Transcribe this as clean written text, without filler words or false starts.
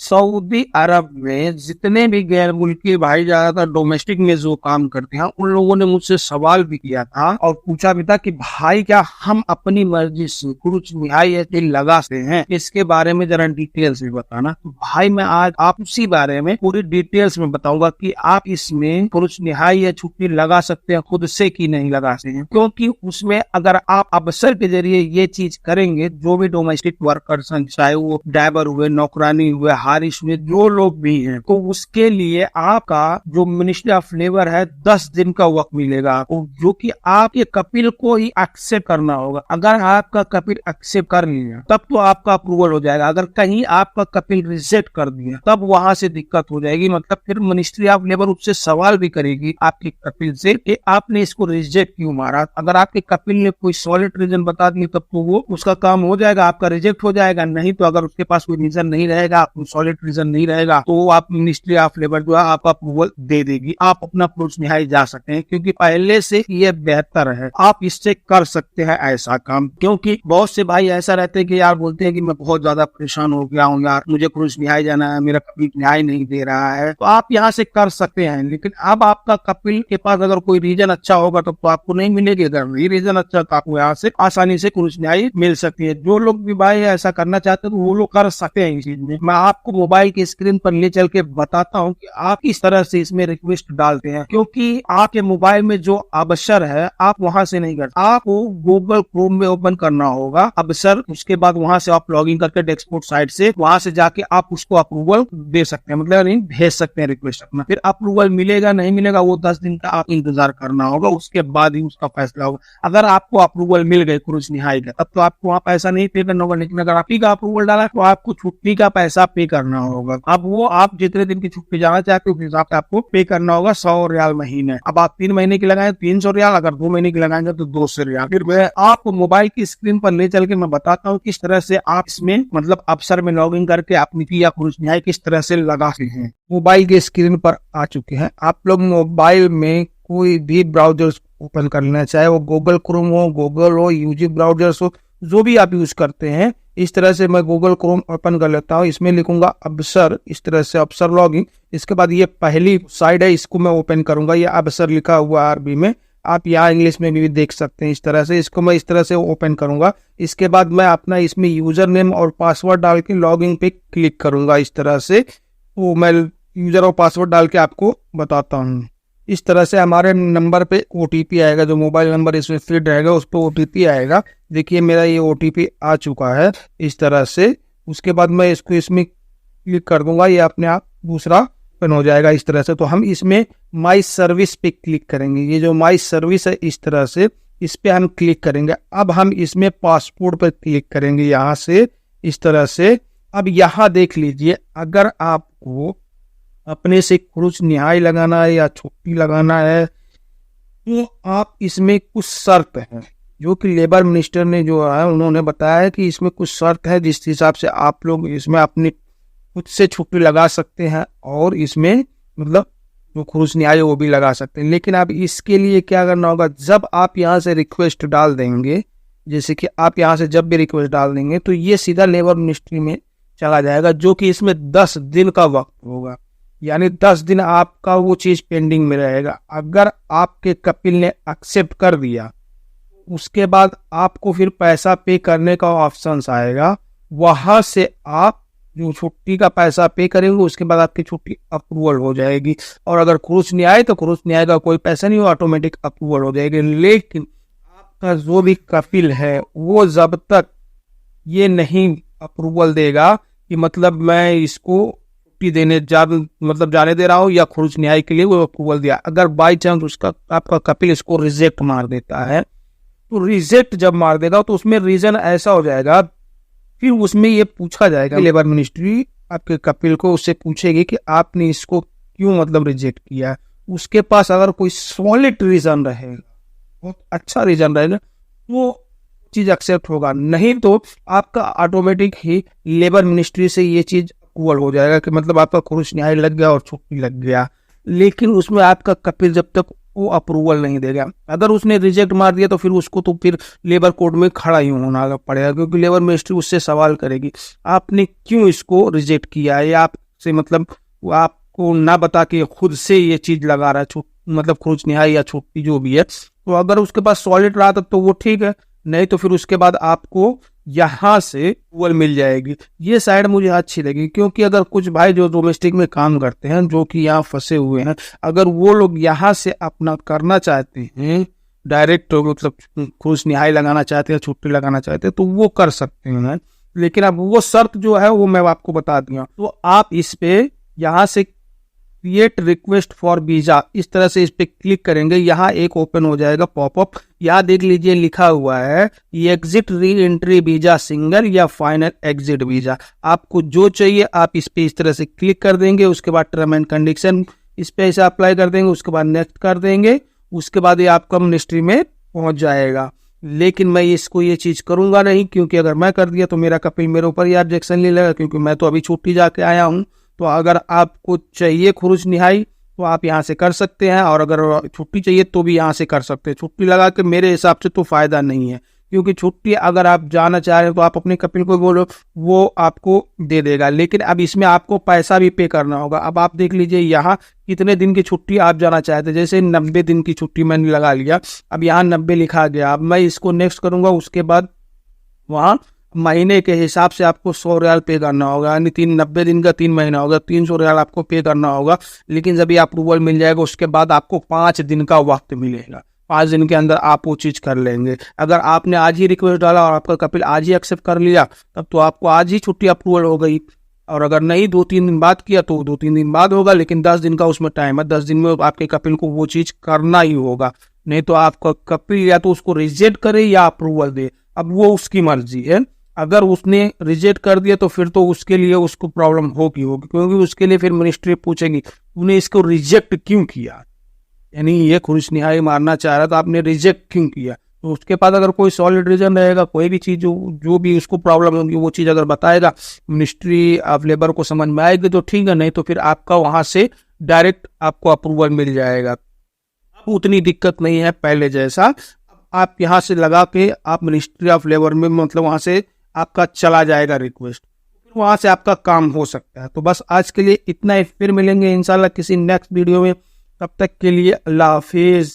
Saudi अरब में जितने भी गैर मुल्की भाई ज्यादातर डोमेस्टिक में जो काम करते हैं उन लोगों ने मुझसे सवाल भी किया था और पूछा भी था कि भाई क्या हम अपनी मर्जी से कुछ निहाई ऐसे लगा सकते हैं, इसके बारे में जरा डिटेल्स में बताना। तो भाई मैं आज आप उसी बारे में पूरी डिटेल्स में बताऊंगा कि आप इसमें पुरुष निहाई या छुट्टी लगा सकते हैं खुद से कि नहीं लगा सकते हैं, क्योंकि उसमें अगर आप अवसर के जरिए ये चीज करेंगे, जो भी डोमेस्टिक वर्कर्स हैं चाहे वो ड्राइवर हुए, नौकरानी हुए, हारिस हुए, जो लोग भी हैं, तो उसके लिए आपका जो मिनिस्ट्री ऑफ लेबर है 10 दिन का वक्त मिलेगा आपको, जो कि आपके कपिल को ही एक्सेप्ट करना होगा। अगर आपका कपिल एक्सेप्ट कर लिया तब तो आपका अप्रूवल हो जाएगा, अगर कहीं आपका कपिल रिजेक्ट कर दिया तब वहां से दिक्कत हो जाएगी। मतलब फिर मिनिस्ट्री ऑफ लेबर उससे सवाल भी करेगी आपके कपिल से कि आपने इसको रिजेक्ट क्यों मारा। अगर आपके कपिल ने कोई सॉलिड रीजन बता दी तब तो वो उसका काम हो जाएगा, आपका रिजेक्ट हो जाएगा। नहीं तो अगर उसके पास कोई रीजन नहीं रहेगा, सॉलिड रीजन नहीं रहेगा, तो आप मिनिस्ट्री ऑफ लेबर जो है आपका अप्रूवल दे देगी, आप अपना पुरुष निहाई जा सकते हैं, क्योंकि पहले से ये बेहतर है, आप इससे कर सकते हैं ऐसा काम। क्योंकि बहुत से भाई ऐसा रहते हैं कि यार बोलते हैं कि मैं बहुत ज्यादा परेशान हो गया हूँ यार, मुझे पुरुष निहाई जाना है, मेरा कपिल न्याय नहीं दे रहा है, तो आप यहाँ से कर सकते हैं। लेकिन अब आपका कपिल के पास अगर कोई रीजन अच्छा होगा तब तो आपको नहीं मिलेगी, अगर नहीं रीजन अच्छा तो आपको यहाँ से आसानी से पुरुष न्याय मिल सकती है। जो लोग भी भाई ऐसा करना चाहते हैं तो वो लोग कर सकते हैं इस चीज में। मैं आपको मोबाइल की स्क्रीन पर ले चल के बताता हूँ कि आप किस तरह से इसमें रिक्वेस्ट डालते हैं, क्योंकि आपके मोबाइल में जो अवसर है आप वहां से नहीं करते, आपको गूगल क्रोम में ओपन करना होगा अवसर, उसके बाद वहां से आप लॉगिन करके डेस्कटॉप साइट से वहां से जाके आप उसको अप्रूवल दे सकते हैं, मतलब नहीं भेज सकते हैं रिक्वेस्ट अपना। फिर अप्रूवल मिलेगा नहीं मिलेगा वो 10 दिन का आप इंतजार करना होगा, उसके बाद ही उसका फैसला होगा। अगर आपको अप्रूवल मिल गए पुरुष निहाई का तब तो आपको वहाँ पैसा नहीं पे करना होगा, लेकिन अगर आप ही का अप्रूवल डाला तो आपको छुट्टी का पैसा पे करना होगा। अब वो आप जितने दिन की छुट्टी जाना चाहते हो उस हिसाब से आपको पे करना होगा 100 रियाल महीने। अब आप 3 महीने की लगाए 300 रियाल, अगर 2 महीने की लगाएंगे तो 200 रियाल। फिर मैं आपको मोबाइल की स्क्रीन पर ले चल के मैं बताता हूँ किस तरह से आप इसमें मतलब अवसर में लॉग इन करके अपनी फी या पुरुष निहाई किस तरह से लगा सकते हैं। मोबाइल के स्क्रीन पर आ चुके हैं। आप लोग मोबाइल में कोई भी ब्राउजर ओपन कर लेना, चाहे वो गूगल क्रोम हो, गूगल हो, यूजी ब्राउजर्स हो, जो भी आप यूज करते हैं। इस तरह से मैं गूगल क्रोम ओपन कर लेता हूँ, इसमें लिखूंगा अवसर, इस तरह से अवसर लॉगिन। इसके बाद ये पहली साइड है, इसको मैं ओपन करूंगा, ये अवसर लिखा हुआ अरबी में, आप यहाँ इंग्लिश में भी देख सकते हैं। इस तरह से इसको मैं इस तरह से ओपन करूंगा। इसके बाद मैं अपना इसमें यूजर नेम और पासवर्ड डाल के लॉगिन पे क्लिक करूंगा। इस तरह से वो मैं यूजर और पासवर्ड डाल के आपको बताता हूँ। इस तरह से हमारे नंबर पे ओटीपी आएगा, जो मोबाइल नंबर इसमें फीड रहेगा उस पर ओटीपी आएगा। देखिए मेरा ये ओटीपी आ चुका है इस तरह से। उसके बाद मैं इसको इसमें क्लिक कर दूंगा, ये अपने आप दूसरा ओपन हो जाएगा इस तरह से। तो हम इसमें माई सर्विस पे क्लिक करेंगे, ये जो माई सर्विस है इस तरह से इस पे हम क्लिक करेंगे। अब हम इसमें पासपोर्ट पर क्लिक करेंगे यहाँ से इस तरह से। अब यहाँ देख लीजिए, अगर आपको अपने से पुरुष निहाई लगाना है या छुट्टी लगाना है तो आप इसमें कुछ शर्त है जो कि लेबर मिनिस्टर ने जो है उन्होंने बताया है कि इसमें कुछ शर्त है जिस हिसाब से आप लोग इसमें अपनी खुद से छुट्टी लगा सकते हैं और इसमें मतलब जो पुरुष निहाई वो भी लगा सकते हैं। लेकिन अब इसके लिए क्या करना होगा, जब आप यहाँ से रिक्वेस्ट डाल देंगे, जैसे कि आप यहाँ से जब भी रिक्वेस्ट डाल देंगे तो ये सीधा लेबर मिनिस्ट्री में चला जाएगा, जो कि इसमें 10 दिन का वक्त होगा, यानी 10 दिन आपका वो चीज पेंडिंग में रहेगा। अगर आपके कपिल ने एक्सेप्ट कर दिया उसके बाद आपको फिर पैसा पे करने का ऑप्शन आएगा, वहां से आप जो छुट्टी का पैसा पे करेंगे उसके बाद आपकी छुट्टी अप्रूवल हो जाएगी। और अगर क्रूज न्याय तो क्रूज न्याय का कोई पैसा नहीं, ऑटोमेटिक अप्रूवल हो जाएगी। लेकिन आपका जो भी कपिल है वो जब तक ये नहीं अप्रूवल देगा कि मतलब मैं इसको देने जाने दे रहा हूँ या खुरुज न्याय के लिए वो अप्रूवल दिया, अगर बाई चांस उसका आपका कपिल इसको रिजेक्ट मार देता है तो रिजेक्ट जब मार देगा तो उसमें रीजन ऐसा हो जाएगा, फिर उसमें ये पूछा जाएगा, लेबर मिनिस्ट्री आपके कपिल को उससे पूछेगी कि आपने इसको क्यों मतलब रिजेक्ट किया। उसके पास अगर कोई सॉलिड रीजन रहेगा, बहुत अच्छा रीजन रहेगा, तो चीज एक्सेप्ट होगा, नहीं तो आपका ऑटोमेटिक ही लेबर मिनिस्ट्री से ये चीज अप्रूवल हो जाएगा कि मतलब आपका खुरुज न्याय लग गया और छुट्टी लग गया। लेकिन उसमें आपका कपिल जब तक वो अप्रूवल नहीं देगा। अगर उसने रिजेक्ट मार दिया तो फिर उसको तो फिर लेबर कोर्ट में खड़ा ही होना पड़ेगा, क्योंकि लेबर मिनिस्ट्री उससे सवाल करेगी आपने क्यों इसको रिजेक्ट किया है, आपसे मतलब वो आपको ना बता के खुद से ये चीज लगा रहा है, मतलब खरोच निहाई या छुट्टी जो भी है। तो अगर उसके पास सॉलिड रहा तो वो ठीक है, नहीं तो फिर उसके बाद आपको यहाँ से अप्रूवल मिल जाएगी। ये साइड मुझे अच्छी लगी, क्योंकि अगर कुछ भाई जो डोमेस्टिक में काम करते हैं जो कि यहाँ फंसे हुए हैं, अगर वो लोग यहाँ से अपना करना चाहते हैं डायरेक्ट, मतलब घूस निहाई लगाना चाहते हैं, छुट्टी लगाना चाहते हैं, तो वो कर सकते हैं। लेकिन अब वो शर्त जो है वो मैं आपको बता दिया, तो आप इस पे यहाँ से क्रिएट रिक्वेस्ट फॉर वीजा, इस तरह से इस पे क्लिक करेंगे, यहाँ एक ओपन हो जाएगा पॉपअप। यहाँ देख लीजिए लिखा हुआ है exit re entry visa single या फाइनल एग्जिट वीजा। आपको जो चाहिए आप इस पे इस तरह से क्लिक कर देंगे, उसके बाद टर्म एंड कंडीशन इस पे ऐसे अप्लाई कर देंगे, उसके बाद नेक्स्ट कर देंगे, उसके बाद ये आपका मिनिस्ट्री में पहुंच जाएगा। लेकिन मैं इसको ये चीज करूंगा नहीं, क्योंकि अगर मैं कर दिया तो मेरा कपिल मेरे ऊपर ही ऑब्जेक्शन ले लेगा, क्योंकि मैं तो अभी छुट्टी जाके आया हूँ। तो अगर आपको चाहिए खुरुच निहाई तो आप यहाँ से कर सकते हैं, और अगर छुट्टी चाहिए तो भी यहाँ से कर सकते हैं। छुट्टी लगा के मेरे हिसाब से तो फायदा नहीं है, क्योंकि छुट्टी अगर आप जाना चाह रहे हैं तो आप अपने कपिल को बोलो, वो आपको दे देगा। लेकिन अब इसमें आपको पैसा भी पे करना होगा। अब आप देख लीजिए यहाँ कितने दिन की छुट्टी आप जाना चाहते हैं, जैसे 90 दिन की छुट्टी मैंने लगा लिया, अब यहाँ 90 लिखा गया। अब मैं इसको नेक्स्ट करूंगा, उसके बाद वहाँ महीने के हिसाब से आपको 100 रियाल पे करना होगा, यानी 90 दिन का 3 महीना होगा, 300 रियाल आपको पे करना होगा। लेकिन जब ये अप्रूवल मिल जाएगा उसके बाद आपको 5 दिन का वक्त मिलेगा, 5 दिन के अंदर आप वो चीज कर लेंगे। अगर आपने आज ही रिक्वेस्ट डाला और आपका कपिल आज ही एक्सेप्ट कर लिया, तब तो आपको आज ही छुट्टी अप्रूवल हो गई। और अगर नहीं 2-3 दिन बाद किया तो 2-3 दिन बाद होगा, लेकिन 10 दिन का उसमें टाइम है, 10 दिन में आपके कपिल को वो चीज करना ही होगा। नहीं तो आपका कपिल या तो उसको रिजेक्ट करे या अप्रूवल दे, अब वो उसकी मर्जी है। अगर उसने रिजेक्ट कर दिया तो फिर तो उसके लिए उसको प्रॉब्लम होगी, क्योंकि उसके लिए फिर मिनिस्ट्री पूछेगी तूने इसको रिजेक्ट क्यों किया, यानी ये खुरुच निहाई मारना चाह रहा था, आपने रिजेक्ट क्यों किया। तो उसके पास अगर कोई सॉलिड रीजन रहेगा, कोई भी चीज जो भी उसको प्रॉब्लम होगी वो चीज अगर बताएगा, मिनिस्ट्री ऑफ लेबर को समझ में आएगी तो ठीक है, नहीं तो फिर आपका वहां से डायरेक्ट आपको अप्रूवल मिल जाएगा। अब उतनी दिक्कत नहीं है पहले जैसा, आप यहाँ से लगा के आप मिनिस्ट्री ऑफ लेबर में, मतलब वहां से आपका चला जाएगा रिक्वेस्ट, फिर वहां से आपका काम हो सकता है। तो बस आज के लिए इतना ही, फिर मिलेंगे इंशाल्लाह किसी नेक्स्ट वीडियो में, तब तक के लिए अल्लाह हाफिज।